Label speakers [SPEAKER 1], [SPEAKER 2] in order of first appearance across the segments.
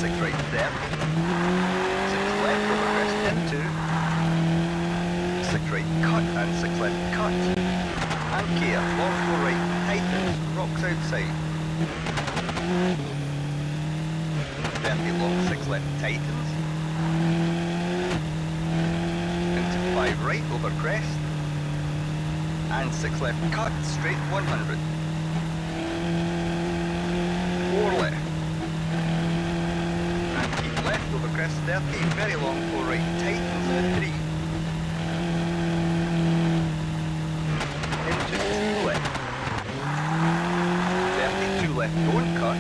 [SPEAKER 1] 6 right, 30. 6 left over crest into. 6 right cut and 6 left cut. And care, long 4 right, tightens, rocks outside. 30 long 6 left, tightens. Into 5 right over crest. And 6 left cut, straight 100. 4 left. And keep left over crest 30, very long 4 right, tightens to 3. Into 2 left. 32 left, don't cut.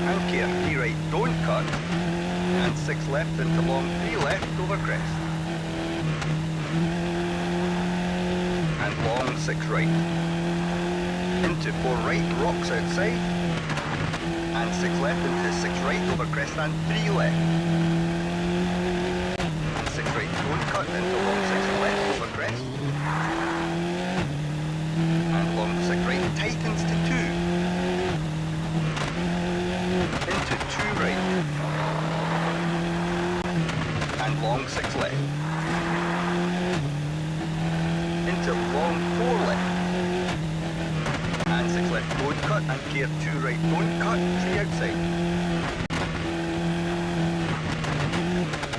[SPEAKER 1] And care, 3 right, don't cut. And 6 left into long 3 left over crest. And long 6 right. Into 4 right, rocks outside. And 6 left into 6 right over crest and 3 left. And 6 right, don't cut into long 6 left over crest. And long 6 right, tightens to 2. Into 2 right. And long 6 left. Into long 4 left. And 6 left, don't cut, and care 2 right, don't cut, 3 outside.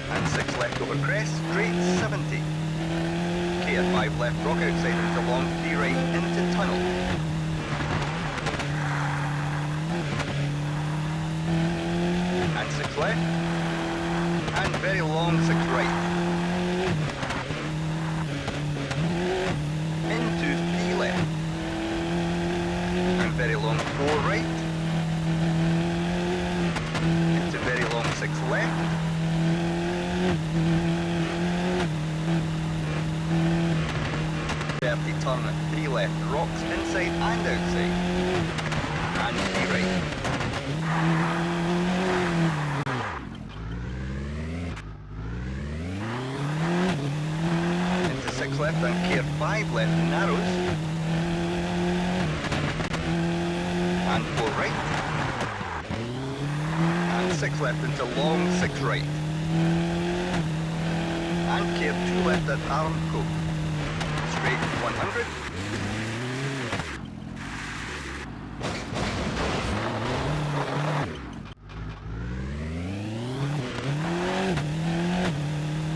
[SPEAKER 1] And 6 left over crest, straight 70. Care 5 left, rock outside into long 3 right, into tunnel. And 6 left. And very long 6 right. Into 3 left. And very long 4 right. Into very long 6 left. Turn 3 left, rocks inside and outside. And 3 right. Into 6 left and care 5 left, narrows. And 4 right. And 6 left into long 6 right. And care 2 left at Armco. Straight 100.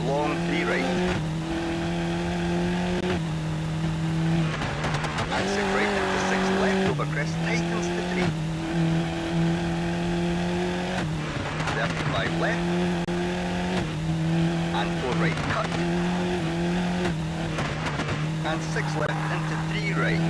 [SPEAKER 1] Long 3 right. And 6 right into 6 left over crest, tightens to 3. 35 left. And 4 right cut. And 6 left into 3 right.